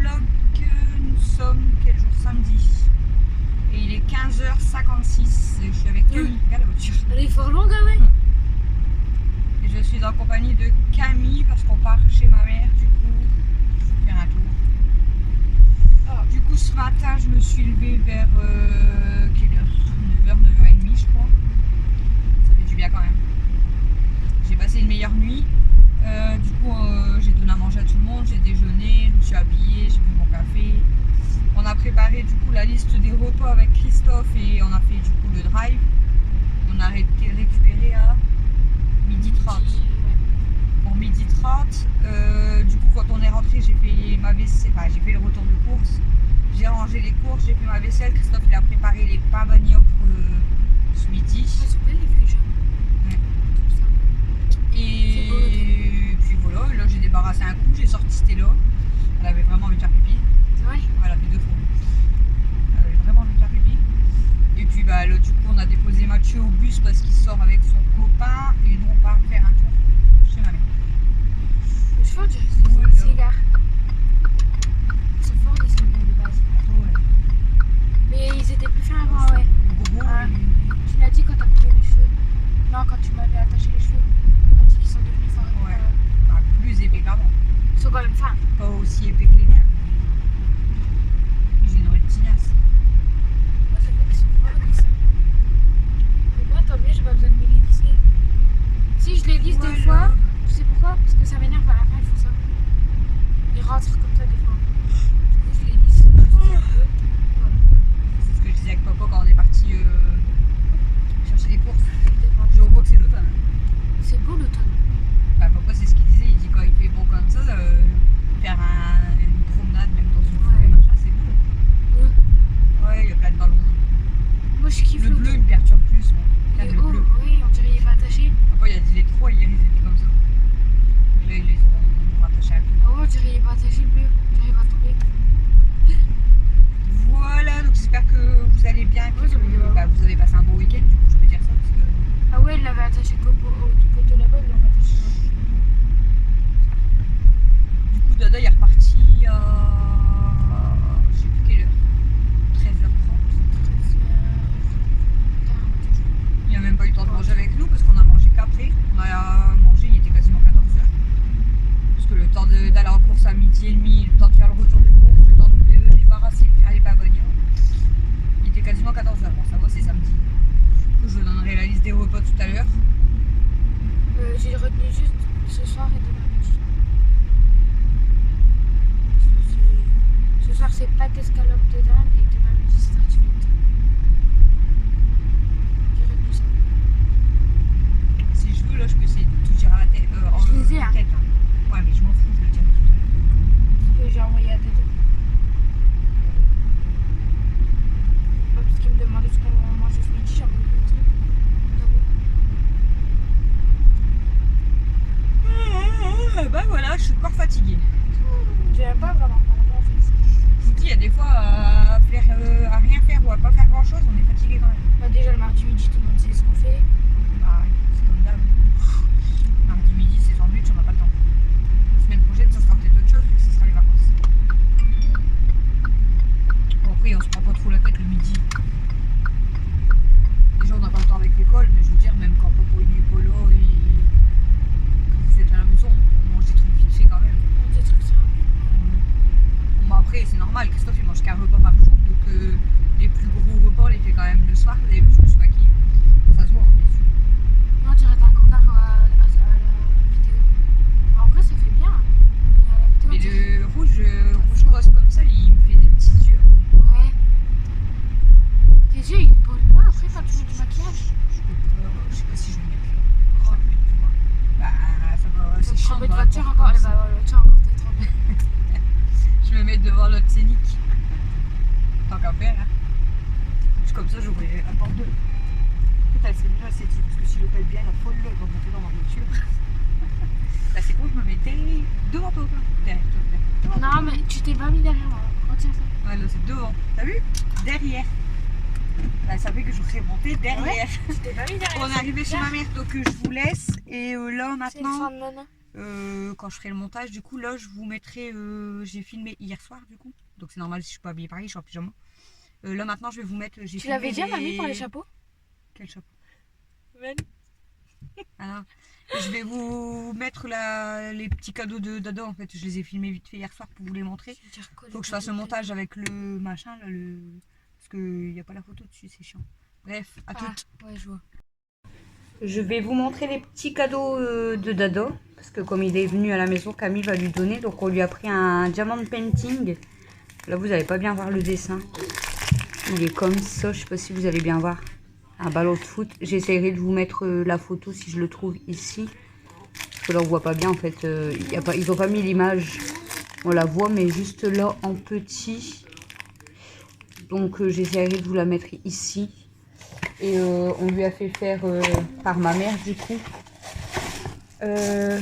vlog. Nous sommes quel jour? Samedi. Et il est 15h56. Je suis avec Camille. Regarde la voiture. Elle est fort longue, ouais. Et je suis en compagnie de Camille parce qu'on part chez ma mère. Du coup, faire un tour. Oh. Du coup, ce matin, je me suis levée vers quelle heure? 9h, 9h30, je crois. Ça fait du bien quand même. J'ai passé une meilleure nuit. Du coup, j'ai donné à manger à tout le monde, j'ai déjeuné, je me suis habillée, j'ai bu mon café. On a préparé du coup la liste des repas avec Christophe et on a fait du coup le drive. On a été récupéré à 12h30. Pour 12h30, du coup quand on est rentré, j'ai fait ma vaisselle, enfin, j'ai fait le retour de course. J'ai rangé les courses, j'ai fait ma vaisselle. Christophe il a préparé les pains bagnoles pour ce midi. Ah, c'est belle les feuilles jaunes. Ouais. Comme ça. Et puis voilà, là j'ai débarrassé un coup, j'ai sorti Stella. Elle avait vraiment envie de faire pipi. C'est vrai? Elle a fait 2 fois. Elle avait vraiment envie de faire pipi. Et puis bah là du coup on a déposé Mathieu au bus parce qu'il sort avec son copain et nous on part faire un tour chez ma mère. Je crois que j'ai Ouais, des cigares. Ils sont forts les cigares de base. Ouais. Mais ils étaient plus fins avant, ouais. Gros, Ah. et- Tu l'as dit quand t'as coupé les cheveux. Non, quand tu m'avais attaché les cheveux. Tu m'as dit qu'ils sont devenus forts. Ouais. Bah, plus épais qu'avant. Ils sont quand même fins. Pas aussi épais que les miens. Mais j'ai une rétinasse. Moi, c'est vrai qu'ils sont forts comme ça. Mais moi, tant mieux, j'ai pas besoin de me les lisser. Si je les lisse des fois, tu sais pourquoi? Parce que ça m'énerve à la fin, ils font ça. Ils rentrent comme ça des fois. Du coup, je les lisse juste un peu. Voilà. C'est ce que je disais avec papa quand on est parti chercher des courses. Des fois. Je vois que c'est l'automne. C'est beau l'automne. Bah, papa c'est ce qu'il disait, il dit quand il fait beau comme ça, faire une promenade même dans une forêt, Ouais. machin, c'est beau. Ouais, il y a plein de ballons. Moi, je kiffe Le bleu il l'automne. me perturbe plus, moi. Regarde Et le oh, bleu. oui, on dirait qu'il est pas attaché. Papa il a dit les 3 hier ils étaient comme ça. Et là ils les auront rattachés à tout. Ah ouais, on dirait qu'il est pas attaché le bleu. On dirait qu'il va tomber. Voilà, donc j'espère que vous allez bien, que Ouais, ça va bien. bah, vous avez passé un bon week-end, du coup je peux dire ça parce que. Ah ouais, il l'avait attaché au poteau là-bas, il l'avait attaché. Du coup Dada il est reparti à. Je sais plus quelle heure. 13h30. Il a même pas eu le temps de manger avec nous parce qu'on a mangé qu'après. On a mangé, il était quasiment 14h. Parce que le temps d'aller en course à 12h30, le temps de faire le retour de course, le temps de débarrasser, de faire les pains bagnoles, il était quasiment 14h. Bon, ça va, c'est samedi. Du coup, je vous donnerai la liste des repas tout à l'heure. J'ai retenu juste ce soir et demain midi. Ce soir, c'est pâte escalope de dinde et demain midi, c'est tartiflette. J'ai retenu ça. Si je veux, là, je peux essayer de tout dire à la tête. Je les ai, hein. Tête, hein. Ouais, mais je m'en fous, je le dirai tout à l'heure. Que j'ai envoyé à Dédé. Parce qu'il me demandait ce qu'on mangeait ce midi, j'ai envoyé le truc. Bah voilà, je suis encore fatiguée. J'ai pas vraiment en fait. Je vous dis, il y a des fois, à rien faire ou à pas faire grand chose, on est fatigué quand même. Bah, déjà le mardi midi, tout le monde sait ce qu'on fait. Bah oui, c'est comme d'hab. Mardi midi, c'est sandwich, on n'a pas le temps. La semaine prochaine, ça sera peut-être autre chose, vu que ce sera les vacances. Bon, après, on se prend pas trop la tête le midi. Déjà, on n'a pas le temps avec l'école, mais je veux dire, même quand papa il est pas là, quand vous êtes à la maison, on mange des trucs vite fait quand même. Des trucs ça. Bon, bah, après, c'est normal, Christophe il mange qu'un repas par jour, donc les plus gros repas, on les fait quand même le soir. Vous avez vu, je me suis maquillée. Ça se voit, hein, bien sûr. Non, on dirait t'as un coca à la vidéo. En vrai, ça fait bien. Et à la vidéo, Mais on dirait- le rouge rose comme ça, il me fait des petits yeux. Ouais. Tes yeux, ils brûlent pas après quand tu mets du maquillage. Je sais pas si je vais le mettre là. Ça va mettre, tu vois. Bah, ça va, c'est chiant. Tremper de dans la voiture porte encore. comme Elle ça. va, la voiture encore t'es trempée. Je me mets devant l'autre scénique. Tant qu'à faire, hein. Comme ça, j'ouvrirai la porte de. Peut-être elle s'est déjà saisie, parce que si je le pèle bien, la folle, elle va monter dans ma voiture. Là, c'est con, je me mettais devant toi, quoi. Derrière toi, derrière toi. Non, mais tu t'es pas mis derrière moi. Retiens ça. Ouais, là, c'est devant. T'as vu? Derrière. Là, ça fait que je serais montée derrière. Tu t'es pas mis derrière. On est arrivé chez ma mère, donc je vous laisse. Et là, C'est le maintenant. sang de Nana. quand je ferai le montage. Du coup, là, je vous mettrai. J'ai filmé hier soir, du coup. Donc, c'est normal si je suis pas habillée pareil, je suis en pyjama. Là, maintenant, je vais vous mettre. J'ai Tu filmé l'avais déjà, mamie, pour les les. chapeaux? Quel chapeau? Ah, je vais vous mettre les petits cadeaux de Dado. En fait, je les ai filmés vite fait hier soir pour vous les montrer. Faut que je fasse le montage avec le machin, là, parce qu'il n'y a pas la photo dessus, c'est chiant. Bref, à toutes. Ouais, je vois. Je vais vous montrer les petits cadeaux de Dado. Parce que comme il est venu à la maison, Camille va lui donner. Donc on lui a pris un diamond painting. Là, vous n'allez pas bien voir le dessin. Il est comme ça, je sais pas si vous allez bien voir. Un ballon de foot. J'essaierai de vous mettre la photo si je le trouve ici. Parce que là, on voit pas bien en fait. Ils n'ont pas mis l'image. On la voit, mais juste là en petit. Donc j'essaierai de vous la mettre ici. Et on lui a fait faire par ma mère du coup une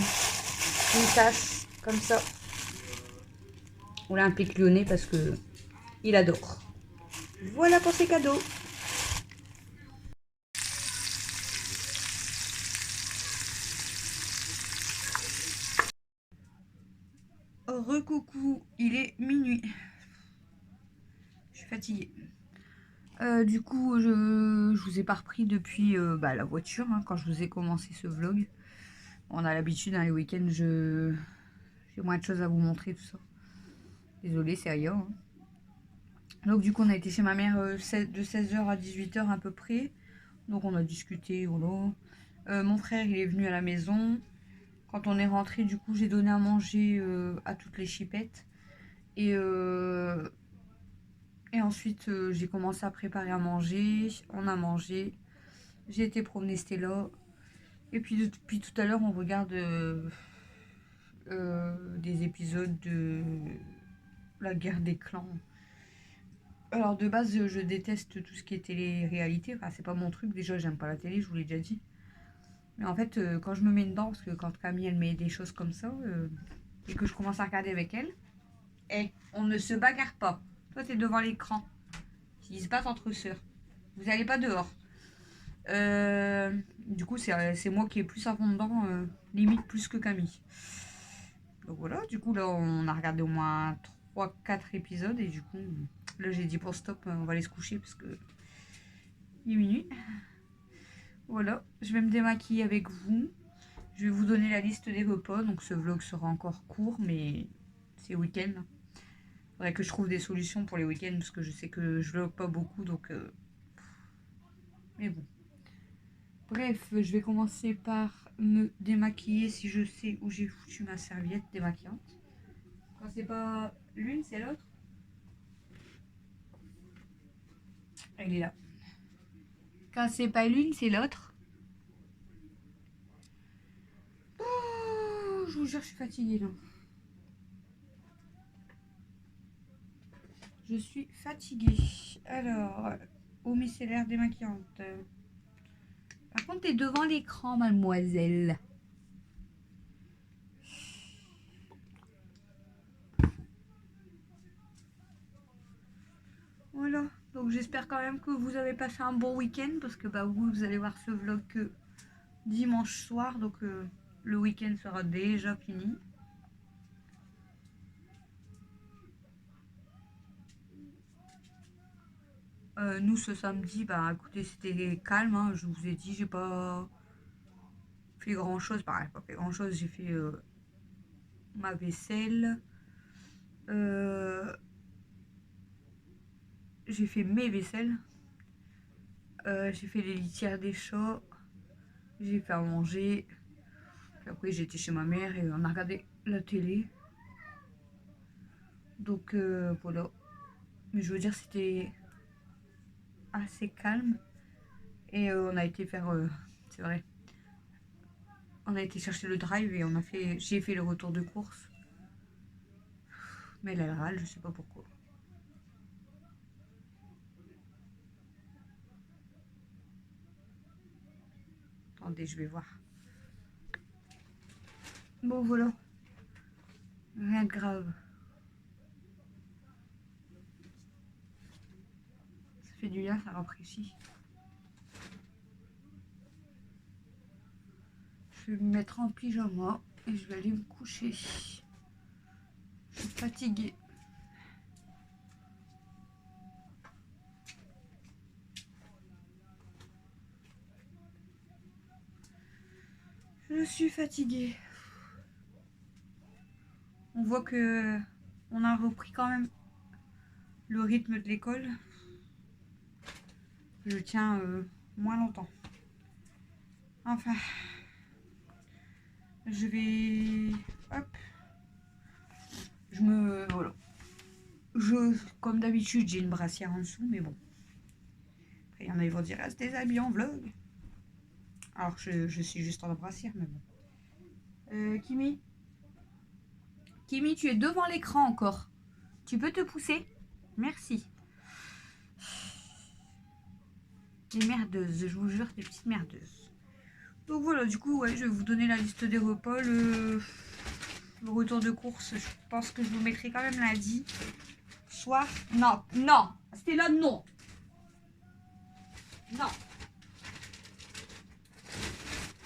tasse comme ça. Olympique Lyonnais parce que il adore. Voilà pour ses cadeaux. Recoucou, il est minuit. Je suis fatiguée. Du coup, je vous ai pas repris depuis la voiture hein, quand je vous ai commencé ce vlog. On a l'habitude, hein, les week-ends, j'ai moins de choses à vous montrer, tout ça. Désolée, c'est rien. Hein. Donc du coup, on a été chez ma mère de 16h à 18h à peu près. Donc on a discuté, voilà. Mon frère, il est venu à la maison. Quand on est rentré, du coup, j'ai donné à manger à toutes les chipettes. Et ensuite, j'ai commencé à préparer à manger. On a mangé. J'ai été promener Stella. Et puis depuis tout à l'heure, on regarde des épisodes de la guerre des clans. Alors de base, je déteste tout ce qui est télé-réalité. Enfin, c'est pas mon truc. Déjà, j'aime pas la télé, je vous l'ai déjà dit. Mais en fait, quand je me mets dedans, parce que quand Camille, elle met des choses comme ça, et que je commence à regarder avec elle, et on ne se bagarre pas. Toi, t'es devant l'écran. Ils se battent entre sœurs. Vous n'allez pas dehors. Du coup, c'est moi qui est plus à fond dedans, limite plus que Camille. Donc voilà, du coup, là, on a regardé au moins 3-4 épisodes. Et du coup, là, j'ai dit pour stop, on va aller se coucher parce que il est minuit. Voilà, je vais me démaquiller avec vous. Je vais vous donner la liste des repas. Donc ce vlog sera encore court, mais c'est week-end. Il faudrait que je trouve des solutions pour les week-ends parce que je sais que je vlog pas beaucoup. Donc, mais bon. Bref, je vais commencer par me démaquiller si je sais où j'ai foutu ma serviette démaquillante. Quand c'est pas l'une, c'est l'autre. Elle est là. Quand c'est pas l'une, c'est l'autre. Oh, je vous jure, je suis fatiguée là. Je suis fatiguée. Alors, eau micellaire démaquillante. Par contre, t'es devant l'écran, mademoiselle. Voilà. Donc, j'espère quand même que vous avez passé un bon week-end parce que bah vous allez voir ce vlog que dimanche soir. Donc, le week-end sera déjà fini. Nous, ce samedi, bah écoutez, c'était calme. Hein, je vous ai dit, j'ai pas fait grand chose. Bah, j'ai pas fait grand chose. J'ai fait ma vaisselle. J'ai fait mes vaisselles. J'ai fait les litières des chats. J'ai fait à manger. Puis après, j'étais chez ma mère et on a regardé la télé. Donc voilà. Mais je veux dire, c'était assez calme. Et on a été faire. C'est vrai. On a été chercher le drive et j'ai fait le retour de course. Mais elle râle, je sais pas pourquoi. Attendez, je vais voir. Bon, voilà. Rien de grave. Ça fait du bien, ça rafraîchit. Je vais me mettre en pyjama. et je vais aller me coucher. Je suis fatiguée. Je suis fatiguée. On voit que on a repris quand même le rythme de l'école. Je tiens moins longtemps. Enfin, je vais... Hop. Voilà. Comme d'habitude, j'ai une brassière en dessous, mais bon. Après, il y en a, ils vont dire, ah, c'est des habits en vlog. Alors, je suis juste en brassière, mais bon. Kimi, tu es devant l'écran encore. Tu peux te pousser? Merci. Des merdeuses, je vous jure, des petites merdeuses. Donc voilà, du coup, ouais, je vais vous donner la liste des repas. Le retour de course, je pense que je vous mettrai quand même lundi soir. Non, non, c'était là, non. Non.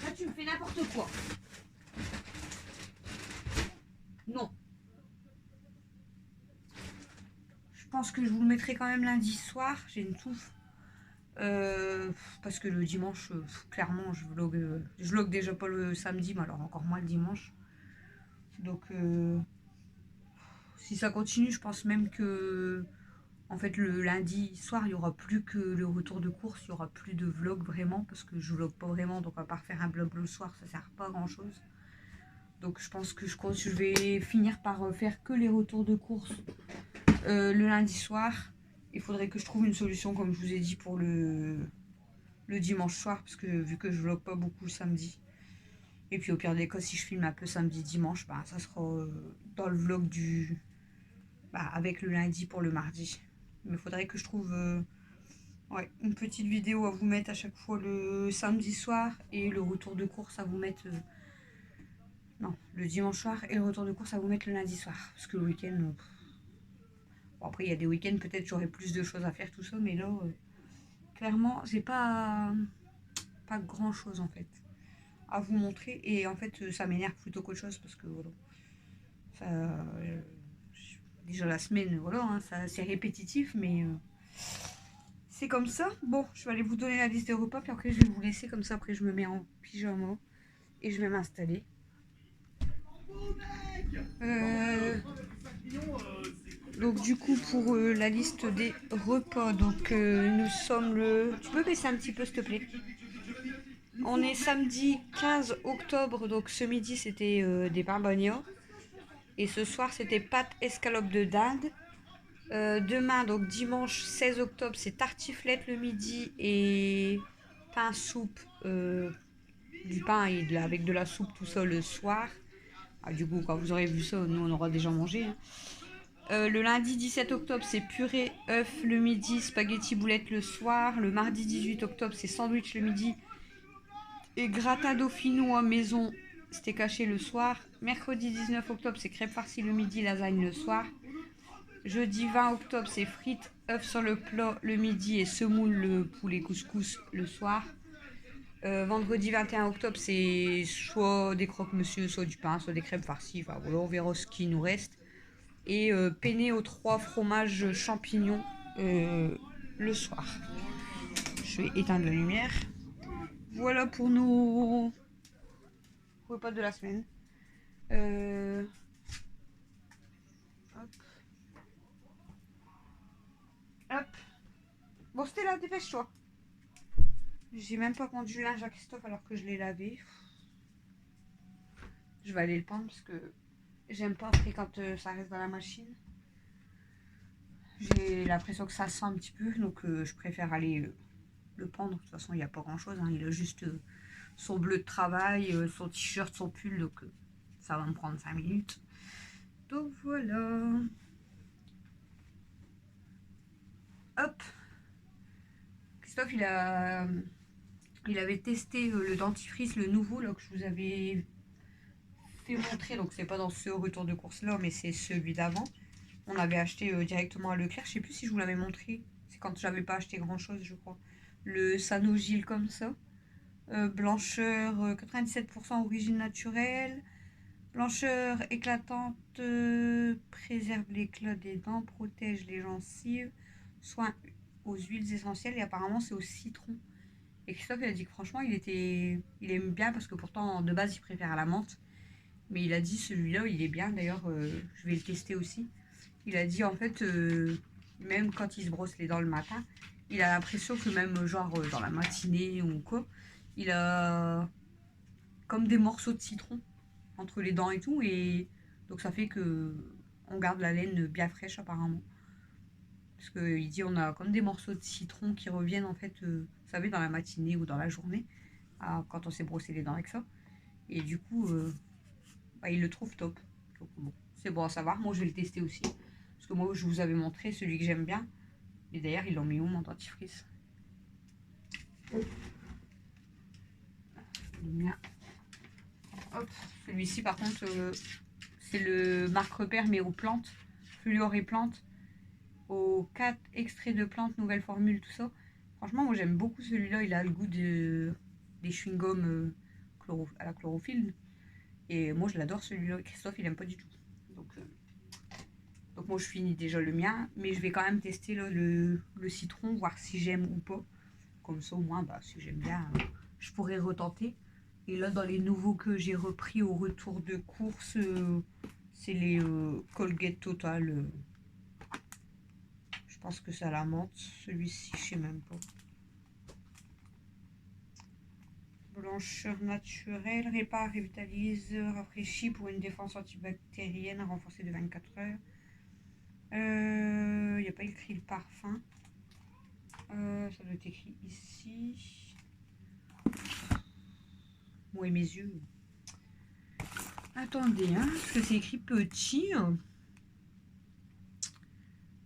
Là, tu me fais n'importe quoi. Non. Je pense que je vous le mettrai quand même lundi soir. J'ai une touffe. Parce que le dimanche, clairement, je vlog déjà pas le samedi, mais alors encore moins le dimanche. Donc, si ça continue, je pense même que, en fait, le lundi soir, il n'y aura plus que le retour de course, il n'y aura plus de vlog vraiment, parce que je vlog pas vraiment, donc à part faire un vlog le soir, ça sert pas à grand chose. Donc, je pense que je vais finir par faire que les retours de course le lundi soir. Il faudrait que je trouve une solution, comme je vous ai dit, pour le dimanche soir, parce que vu que je vlog pas beaucoup le samedi, et puis au pire des cas, si je filme un peu samedi dimanche, bah, ça sera dans le vlog avec le lundi pour le mardi. Mais il faudrait que je trouve ouais, une petite vidéo à vous mettre à chaque fois le samedi soir, et le retour de course à vous mettre non, le dimanche soir, et le retour de course à vous mettre le lundi soir, parce que le week-end bon, après il y a des week-ends peut-être j'aurai plus de choses à faire tout ça, mais là clairement j'ai pas grand chose en fait à vous montrer, et en fait ça m'énerve plutôt qu'autre chose, parce que voilà, ça, déjà la semaine, voilà, hein, c'est répétitif, mais c'est comme ça. Bon, je vais aller vous donner la liste des repas, puis après je vais vous laisser, comme ça après je me mets en pyjama et je vais m'installer. Donc du coup pour la liste des repas, donc nous sommes le... Tu peux baisser un petit peu s'il te plaît? On est samedi 15 octobre, donc ce midi c'était des barbagnats. Et ce soir c'était pâtes escalope de dinde. Demain, donc dimanche 16 octobre, c'est tartiflette le midi et pain soupe, du pain et avec de la soupe, tout ça le soir. Ah, du coup, quand vous aurez vu ça, nous on aura déjà mangé. Hein. Le lundi 17 octobre, c'est purée, œuf le midi, spaghetti boulettes le soir. Le mardi 18 octobre, c'est sandwich le midi et gratin dauphinois maison, steak haché le soir. Mercredi 19 octobre, c'est crêpes farcies le midi, lasagne le soir. Jeudi 20 octobre, c'est frites, œufs sur le plat le midi et semoule le poulet couscous le soir. Vendredi 21 octobre, c'est soit des croque-monsieur, soit du pain, soit des crêpes farcies. Enfin voilà, on verra ce qui nous reste. Et penne aux 3 fromages champignons le soir. Je vais éteindre la lumière. Voilà pour nos repas de la semaine. Hop. Hop. Bon, c'était là, dépêche-toi. J'ai même pas pendu le linge à Christophe alors que je l'ai lavé. Je vais aller le prendre parce que j'aime pas après quand ça reste dans la machine. J'ai l'impression que ça sent un petit peu, donc je préfère aller le prendre. De toute façon, il n'y a pas grand chose. Hein. Il a juste son bleu de travail, son t-shirt, son pull, donc ça va me prendre 5 minutes. Donc voilà. Hop. Christophe, il avait testé le dentifrice, le nouveau, là, que je vous avais fait montrer. Donc c'est pas dans ce retour de course là, mais c'est celui d'avant. On avait acheté directement à Leclerc. Je sais plus si je vous l'avais montré. C'est quand j'avais pas acheté grand chose, je crois. Le Sanogil comme ça. Blancheur 97% origine naturelle. Blancheur éclatante, préserve l'éclat des dents, protège les gencives, soin aux huiles essentielles et apparemment c'est au citron. Et Christophe il a dit que franchement il aime bien parce que pourtant de base il préfère à la menthe. Mais il a dit celui-là il est bien, d'ailleurs je vais le tester aussi. Il a dit en fait même quand il se brosse les dents le matin, il a l'impression que même genre dans la matinée ou quoi, il a comme des morceaux de citron entre les dents et tout, et donc ça fait que on garde la laine bien fraîche apparemment. Parce qu'il dit on a comme des morceaux de citron qui reviennent en fait, vous savez, dans la matinée ou dans la journée, quand on s'est brossé les dents avec ça. Et du coup, bah, il le trouve top. Donc bon, c'est bon à savoir. Moi je vais le tester aussi. Parce que moi je vous avais montré celui que j'aime bien. Et d'ailleurs ils l'ont mis où mon dentifrice? Le mien. Hop, celui-ci par contre, c'est le marque repère mais aux plantes, fluor et plantes, aux 4 extraits de plantes, nouvelle formule, tout ça. Franchement, moi j'aime beaucoup celui-là, il a le goût des chewing-gums à la chlorophylle. Et moi je l'adore celui-là, Christophe il aime pas du tout. Donc moi je finis déjà le mien, mais je vais quand même tester là, le citron, voir si j'aime ou pas. Comme ça au moins, bah, si j'aime bien, je pourrais retenter. Et là, dans les nouveaux que j'ai repris au retour de course, c'est les Colgate Total. Je pense que ça la menthe. Celui-ci, je sais même pas. Blancheur naturelle, répare, revitalise, rafraîchit pour une défense antibactérienne renforcée de 24 heures. Il n'y a pas écrit le parfum. Ça doit être écrit ici. Moi et mes yeux. Attendez, hein, parce que c'est écrit petit.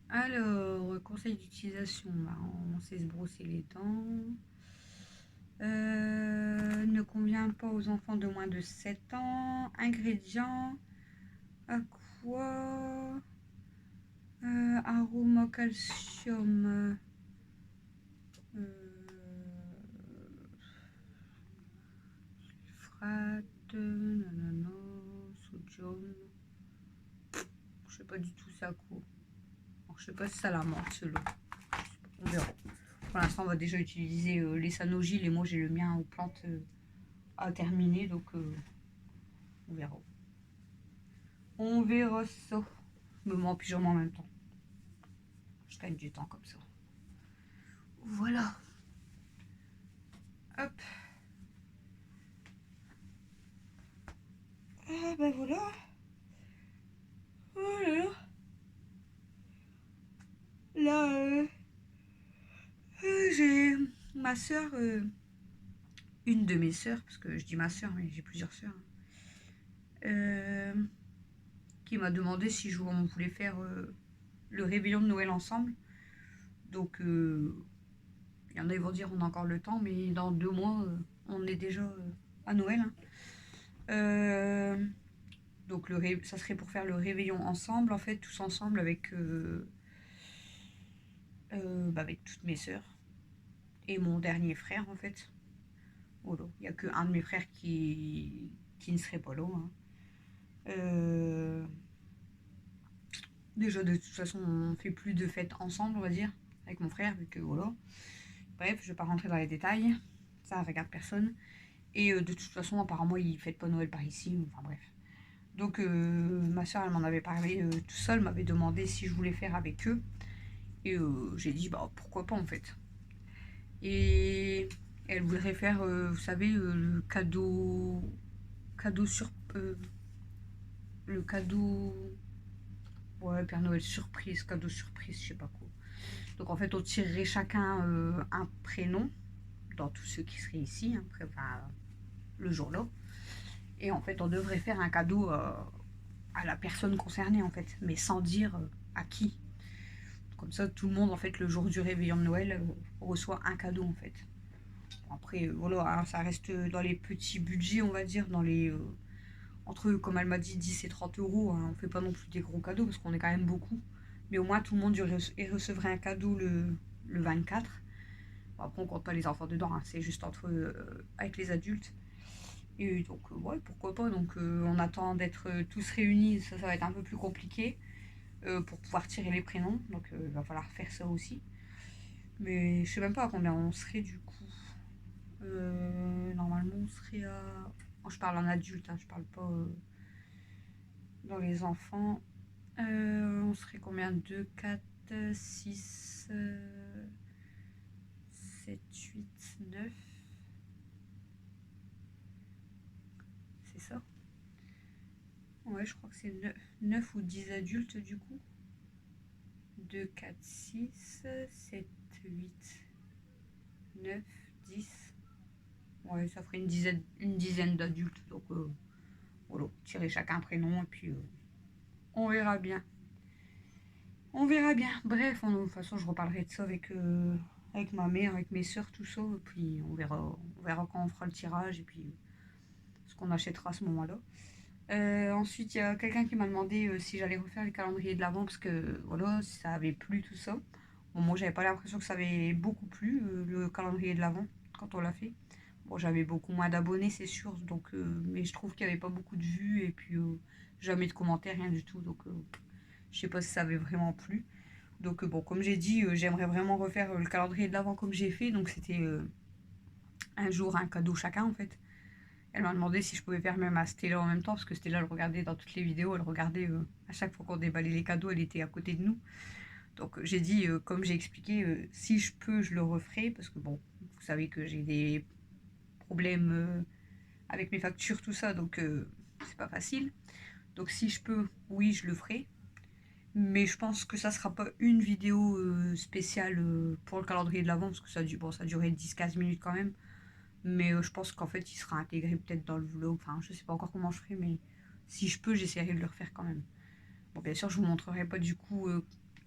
Alors, conseil d'utilisation, bah, on sait se brosser les dents. Ne convient pas aux enfants de moins de 7 ans. Ingrédients, aqua, aroma calcium, sulfate, nanana, sodium. Je sais pas du tout ça quoi. Alors, je sais pas si ça la menthe celui-là. On verra. Pour l'instant, on va déjà utiliser les Sanogyl et moi j'ai le mien aux plantes à terminer, donc on verra. On verra ça. Je me mets en pyjama en même temps. Je gagne du temps comme ça. Voilà. Hop. Ah ben voilà. Oh là là. Là, j'ai ma soeur, une de mes soeurs, parce que je dis ma soeur, mais j'ai plusieurs soeurs, qui m'a demandé si on voulait faire le réveillon de Noël ensemble. Donc, il y en a, ils vont dire on a encore le temps, mais dans 2 mois, on est déjà à Noël. Hein. Donc, ça serait pour faire le réveillon ensemble, en fait, tous ensemble avec toutes mes sœurs et mon dernier frère, en fait. Voilà. Il n'y a qu'un de mes frères qui ne serait pas là. Hein. Déjà, de toute façon, on fait plus de fêtes ensemble, on va dire, avec mon frère, vu que voilà. Bref, je vais pas rentrer dans les détails, ça regarde personne. Et de toute façon, apparemment, ils fêtent pas Noël par ici, enfin bref. Donc, ma soeur, elle m'en avait parlé tout seul, m'avait demandé si je voulais faire avec eux. Et j'ai dit, bah pourquoi pas en fait. Et elle voudrait faire, vous savez, le cadeau le cadeau, ouais, Père Noël surprise, cadeau surprise, je sais pas quoi. Donc en fait, on tirerait chacun un prénom dans tous ceux qui seraient ici, hein, le jour-là. Et en fait, on devrait faire un cadeau à la personne concernée, en fait, mais sans dire à qui. Comme ça, tout le monde, en fait, le jour du réveillon de Noël, reçoit un cadeau, en fait. Après, voilà, hein, ça reste dans les petits budgets, on va dire, dans les... entre, comme elle m'a dit, 10 et 30 euros. Hein, on fait pas non plus des gros cadeaux, parce qu'on est quand même beaucoup. Mais au moins, tout le monde recevrait un cadeau le 24. Bon, après, on compte pas les enfants dedans, hein, c'est juste avec les adultes. Et donc, ouais, pourquoi pas. Donc, on attend d'être tous réunis. Ça va être un peu plus compliqué pour pouvoir tirer les prénoms. Donc, il va falloir faire ça aussi. Mais je sais même pas à combien on serait du coup. Normalement, on serait à. Oh, je parle en adulte, hein, je parle pas dans les enfants. On serait combien? 2, 4, 6, 7, 8, 9. C'est ça? Ouais, je crois que c'est 9 ou 10 adultes du coup. 2, 4, 6, 7, 8, 9, 10. Ouais, ça ferait une dizaine d'adultes. Donc, voilà, tirez chacun un prénom et puis on verra bien. On verra bien. Bref, de toute façon, je reparlerai de ça avec ma mère, avec mes soeurs, tout ça. Et puis, on verra quand on fera le tirage et puis ce qu'on achètera à ce moment-là. Ensuite, il y a quelqu'un qui m'a demandé si j'allais refaire le calendrier de l'Avent parce que voilà, ça avait plu tout ça. Bon, moi, j'avais pas l'impression que ça avait beaucoup plu le calendrier de l'Avent quand on l'a fait. Bon, j'avais beaucoup moins d'abonnés, c'est sûr, donc, mais je trouve qu'il n'y avait pas beaucoup de vues et puis jamais de commentaires, rien du tout. Donc, je sais pas si ça avait vraiment plu. Donc, bon, comme j'ai dit, j'aimerais vraiment refaire le calendrier de l'Avent comme j'ai fait. Donc, c'était un jour un cadeau chacun en fait. Elle m'a demandé si je pouvais faire même à Stella en même temps, parce que Stella, elle regardait dans toutes les vidéos, elle regardait à chaque fois qu'on déballait les cadeaux, elle était à côté de nous. Donc j'ai dit, comme j'ai expliqué, si je peux, je le referai, parce que bon, vous savez que j'ai des problèmes avec mes factures, tout ça, donc c'est pas facile. Donc si je peux, oui, je le ferai. Mais je pense que ça sera pas une vidéo spéciale pour le calendrier de l'Avent, parce que ça, bon, ça durait 10-15 minutes quand même. Mais je pense qu'en fait, il sera intégré peut-être dans le vlog. Enfin, je sais pas encore comment je ferai, mais si je peux, j'essaierai de le refaire quand même. Bon, bien sûr, je vous montrerai pas du coup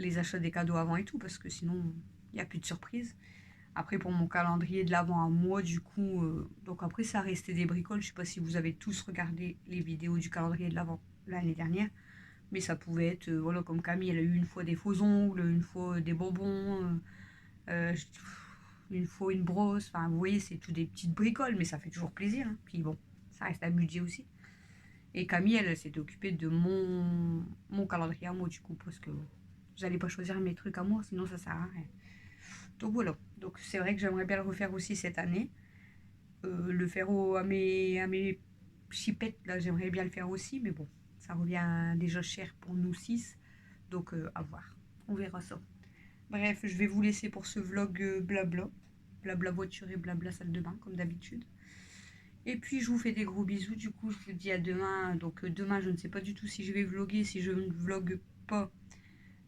les achats des cadeaux avant et tout, parce que sinon, il n'y a plus de surprise. Après, pour mon calendrier de l'Avent à moi, du coup, donc après, ça restait des bricoles. Je sais pas si vous avez tous regardé les vidéos du calendrier de l'Avent l'année dernière. Mais ça pouvait être, voilà, comme Camille, elle a eu une fois des faux ongles, une fois des bonbons, euh, une fois une brosse. Enfin, vous voyez, c'est tout des petites bricoles, mais ça fait toujours plaisir. Hein. Puis bon, ça reste un budget aussi. Et Camille, elle s'était occupée de mon calendrier à moi, du coup, parce que j'allais pas choisir mes trucs à moi, sinon ça sert à rien. Donc voilà. Donc c'est vrai que j'aimerais bien le refaire aussi cette année. Le faire à mes chipettes, là, j'aimerais bien le faire aussi, mais bon, ça revient déjà cher pour nous 6. Donc à voir. On verra ça. Bref, je vais vous laisser pour ce vlog blabla. Blabla voiture et blabla salle de bain, comme d'habitude. Et puis, je vous fais des gros bisous. Du coup, je vous dis à demain. Donc, demain, je ne sais pas du tout si je vais vlogger. Si je ne vlogue pas,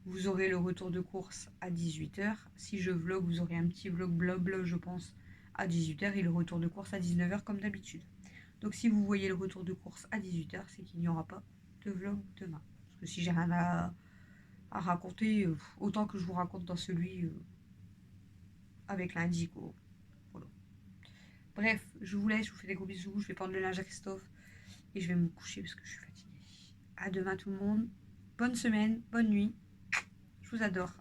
vous aurez le retour de course à 18h. Si je vlog, vous aurez un petit vlog blabla, je pense, à 18h. Et le retour de course à 19h, comme d'habitude. Donc, si vous voyez le retour de course à 18h, c'est qu'il n'y aura pas de vlog demain. Parce que si j'ai rien à raconter, autant que je vous raconte dans celui avec l'indigo. Voilà. Bref, je vous laisse, je vous fais des gros bisous, je vais prendre le linge à Christophe et je vais me coucher parce que je suis fatiguée. À demain tout le monde, bonne semaine, bonne nuit, je vous adore.